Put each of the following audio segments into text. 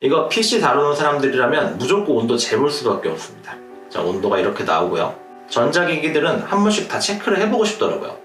이거 PC 다루는 사람들이라면 무조건 온도 재볼 수밖에 없습니다. 자, 온도가 이렇게 나오고요. 전자기기들은 한 번씩 다 체크를 해보고 싶더라고요.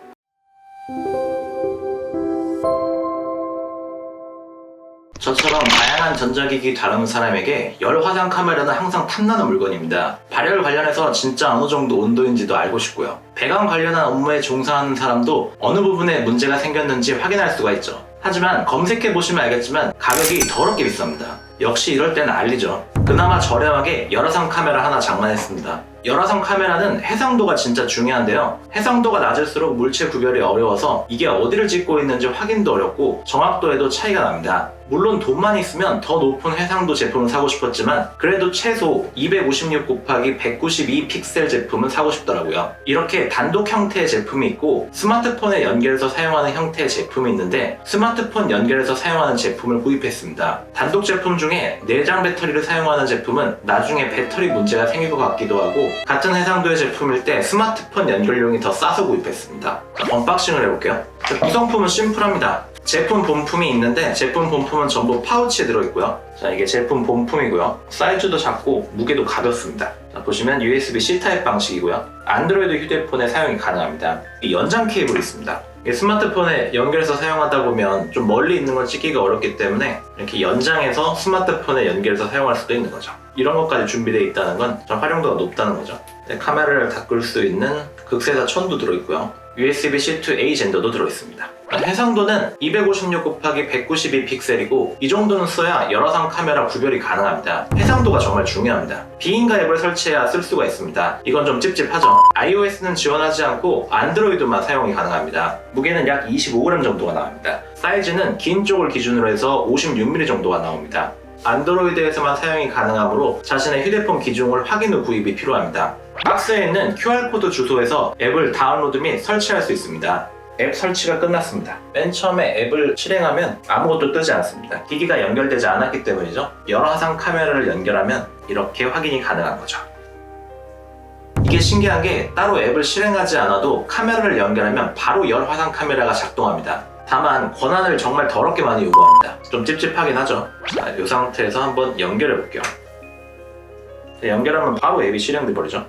저처럼 다양한 전자기기 다루는 사람에게 열 화상 카메라는 항상 탐나는 물건입니다. 발열 관련해서 진짜 어느 정도 온도인지도 알고 싶고요. 배관 관련한 업무에 종사하는 사람도 어느 부분에 문제가 생겼는지 확인할 수가 있죠. 하지만 검색해보시면 알겠지만 가격이 더럽게 비쌉니다. 역시 이럴 때는 알리죠. 그나마 저렴하게 열화상 카메라 하나 장만했습니다. 열화상 카메라는 해상도가 진짜 중요한데요. 해상도가 낮을수록 물체 구별이 어려워서 이게 어디를 찍고 있는지 확인도 어렵고 정확도에도 차이가 납니다. 물론 돈만 있으면 더 높은 해상도 제품을 사고 싶었지만 그래도 최소 256 곱하기 192 픽셀 제품은 사고 싶더라고요. 이렇게 단독 형태의 제품이 있고 스마트폰에 연결해서 사용하는 형태의 제품이 있는데 스마트폰 연결해서 사용하는 제품을 구입했습니다. 단독 제품 중에 내장 배터리를 사용하는 제품은 나중에 배터리 문제가 생길 것 같기도 하고 같은 해상도의 제품일 때 스마트폰 연결용이 더 싸서 구입했습니다. 자, 언박싱을 해볼게요. 구성품은 심플합니다. 제품 본품이 있는데 제품 본품은 전부 파우치에 들어있고요. 자, 이게 제품 본품이고요. 사이즈도 작고 무게도 가볍습니다. 자, 보시면 USB-C 타입 방식이고요. 안드로이드 휴대폰에 사용이 가능합니다. 이 연장 케이블이 있습니다. 스마트폰에 연결해서 사용하다 보면 좀 멀리 있는 걸 찍기가 어렵기 때문에 이렇게 연장해서 스마트폰에 연결해서 사용할 수도 있는 거죠. 이런 것까지 준비되어 있다는 건 좀 활용도가 높다는 거죠. 카메라를 닦을 수 있는 극세사 천도 들어있고요. USB-C to A 젠더도 들어있습니다. 해상도는 256 곱하기 192 픽셀이고 이 정도는 써야 열화상 카메라 구별이 가능합니다. 해상도가 정말 중요합니다. 비인가 앱을 설치해야 쓸 수가 있습니다. 이건 좀 찝찝하죠. iOS는 지원하지 않고 안드로이드만 사용이 가능합니다. 무게는 약 25g 정도가 나옵니다. 사이즈는 긴 쪽을 기준으로 해서 56mm 정도가 나옵니다. 안드로이드에서만 사용이 가능하므로 자신의 휴대폰 기종을 확인 후 구입이 필요합니다. 박스에 있는 QR코드 주소에서 앱을 다운로드 및 설치할 수 있습니다. 앱 설치가 끝났습니다. 맨 처음에 앱을 실행하면 아무것도 뜨지 않습니다. 기기가 연결되지 않았기 때문이죠. 열화상 카메라를 연결하면 이렇게 확인이 가능한 거죠. 이게 신기한 게 따로 앱을 실행하지 않아도 카메라를 연결하면 바로 열화상 카메라가 작동합니다. 다만 권한을 정말 더럽게 많이 요구합니다. 좀 찝찝하긴 하죠. 자, 이 상태에서 한번 연결해 볼게요. 연결하면 바로 앱이 실행돼 버리죠.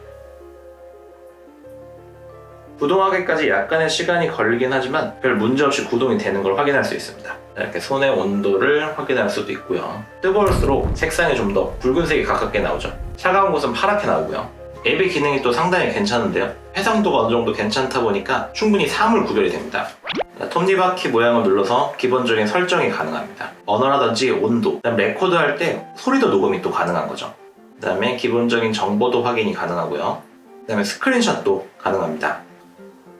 구동하기까지 약간의 시간이 걸리긴 하지만 별 문제없이 구동이 되는 걸 확인할 수 있습니다. 이렇게 손의 온도를 확인할 수도 있고요. 뜨거울수록 색상이 좀 더 붉은색이 가깝게 나오죠. 차가운 곳은 파랗게 나오고요. 앱의 기능이 또 상당히 괜찮은데요. 해상도가 어느 정도 괜찮다 보니까 충분히 사물 구별이 됩니다. 톱니바퀴 모양을 눌러서 기본적인 설정이 가능합니다. 언어라든지 온도, 그다음 레코드 할 때 소리도 녹음이 또 가능한 거죠. 그 다음에 기본적인 정보도 확인이 가능하고요. 그 다음에 스크린샷도 가능합니다.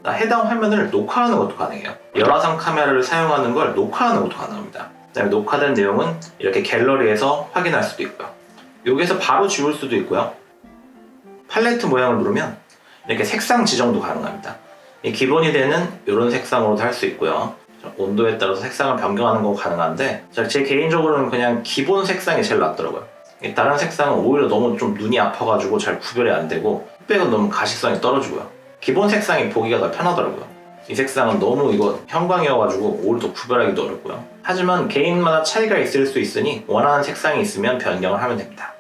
해당 화면을 녹화하는 것도 가능해요. 열화상 카메라를 사용하는 걸 녹화하는 것도 가능합니다. 그 다음에 녹화된 내용은 이렇게 갤러리에서 확인할 수도 있고요. 여기에서 바로 지울 수도 있고요. 팔레트 모양을 누르면 이렇게 색상 지정도 가능합니다. 기본이 되는 이런 색상으로도 할 수 있고요. 온도에 따라서 색상을 변경하는 거 가능한데 제 개인적으로는 그냥 기본 색상이 제일 낫더라고요. 다른 색상은 오히려 너무 좀 눈이 아파가지고 잘 구별이 안 되고 흑백은 너무 가시성이 떨어지고요. 기본 색상이 보기가 더 편하더라고요. 이 색상은 너무 이거 형광이어가지고 오히려 더 구별하기도 어렵고요. 하지만 개인마다 차이가 있을 수 있으니 원하는 색상이 있으면 변경을 하면 됩니다.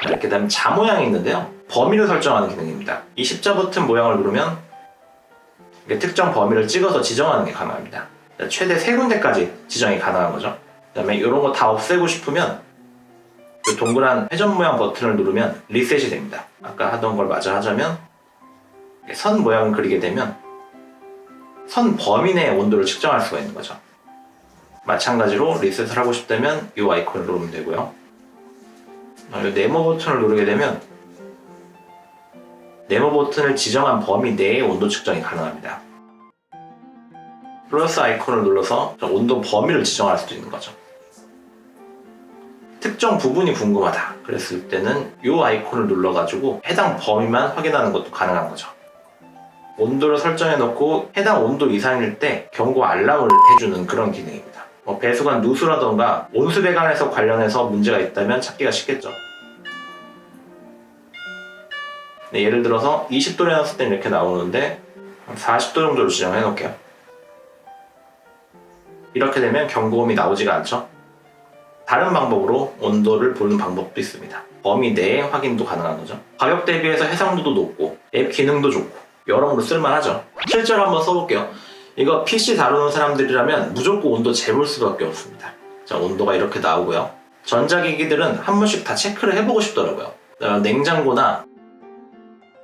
이렇게 다음 자 모양이 있는데요. 범위를 설정하는 기능입니다. 이 십자 버튼 모양을 누르면 특정 범위를 찍어서 지정하는 게 가능합니다. 최대 3군데까지 지정이 가능한 거죠. 그 다음에 이런 거 다 없애고 싶으면 이 동그란 회전 모양 버튼을 누르면 리셋이 됩니다. 아까 하던 걸 마저 하자면 선 모양을 그리게 되면 선 범위 내의 온도를 측정할 수가 있는 거죠. 마찬가지로 리셋을 하고 싶다면 이 아이콘을 누르면 되고요. 이 네모 버튼을 누르게 되면 네모 버튼을 지정한 범위 내의 온도 측정이 가능합니다. 플러스 아이콘을 눌러서 온도 범위를 지정할 수도 있는 거죠. 특정 부분이 궁금하다 그랬을 때는 이 아이콘을 눌러가지고 해당 범위만 확인하는 것도 가능한 거죠. 온도를 설정해 놓고 해당 온도 이상일 때 경고 알람을 해주는 그런 기능입니다. 배수관 누수라던가 온수 배관에서 관련해서 문제가 있다면 찾기가 쉽겠죠. 네, 예를 들어서 20도를 해놨을 때 이렇게 나오는데 40도 정도로 지정해 놓을게요. 이렇게 되면 경고음이 나오지가 않죠. 다른 방법으로 온도를 보는 방법도 있습니다. 범위 내에 확인도 가능한 거죠. 가격 대비해서 해상도도 높고 앱 기능도 좋고 여러모로 쓸만하죠. 실제로 한번 써볼게요. 이거 PC 다루는 사람들이라면 무조건 온도 재볼 수밖에 없습니다. 자, 온도가 이렇게 나오고요. 전자기기들은 한 번씩 다 체크를 해보고 싶더라고요. 냉장고나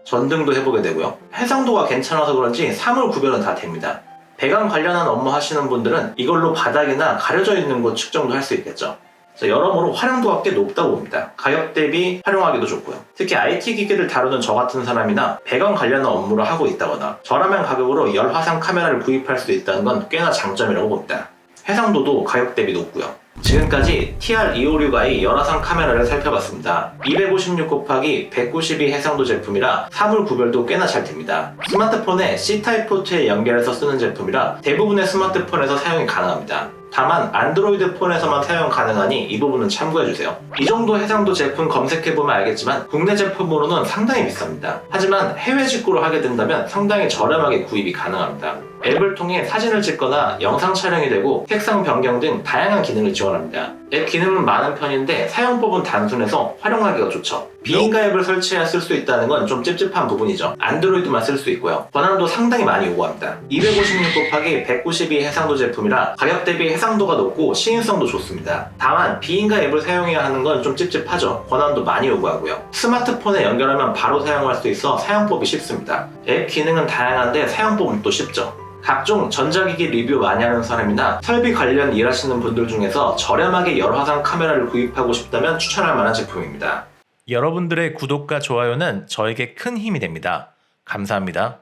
전등도 해보게 되고요. 해상도가 괜찮아서 그런지 사물 구별은 다 됩니다. 배관 관련한 업무 하시는 분들은 이걸로 바닥이나 가려져 있는 곳 측정도 할 수 있겠죠. 여러모로 활용도가 꽤 높다고 봅니다. 가격 대비 활용하기도 좋고요. 특히 IT 기기를 다루는 저 같은 사람이나 배관 관련한 업무를 하고 있다거나 저렴한 가격으로 열화상 카메라를 구입할 수 있다는 건 꽤나 장점이라고 봅니다. 해상도도 가격 대비 높고요. 지금까지 TR256i 열화상 카메라를 살펴봤습니다. 256 곱하기 192 해상도 제품이라 사물 구별도 꽤나 잘 됩니다. 스마트폰에 C타입 포트에 연결해서 쓰는 제품이라 대부분의 스마트폰에서 사용이 가능합니다. 다만 안드로이드 폰에서만 사용 가능하니 이 부분은 참고해주세요. 이 정도 해상도 제품 검색해보면 알겠지만 국내 제품으로는 상당히 비쌉니다. 하지만 해외 직구를 하게 된다면 상당히 저렴하게 구입이 가능합니다. 앱을 통해 사진을 찍거나 영상 촬영이 되고 색상 변경 등 다양한 기능을 지원합니다. 앱 기능은 많은 편인데 사용법은 단순해서 활용하기가 좋죠. 비인가 앱을 설치해야 쓸 수 있다는 건 좀 찝찝한 부분이죠. 안드로이드만 쓸 수 있고요. 권한도 상당히 많이 요구합니다. 256 곱하기 192 해상도 제품이라 가격 대비 해상도가 높고 시인성도 좋습니다. 다만 비인가 앱을 사용해야 하는 건 좀 찝찝하죠. 권한도 많이 요구하고요. 스마트폰에 연결하면 바로 사용할 수 있어 사용법이 쉽습니다. 앱 기능은 다양한데 사용법은 또 쉽죠. 각종 전자기기 리뷰 많이 하는 사람이나 설비 관련 일하시는 분들 중에서 저렴하게 열화상 카메라를 구입하고 싶다면 추천할 만한 제품입니다. 여러분들의 구독과 좋아요는 저에게 큰 힘이 됩니다. 감사합니다.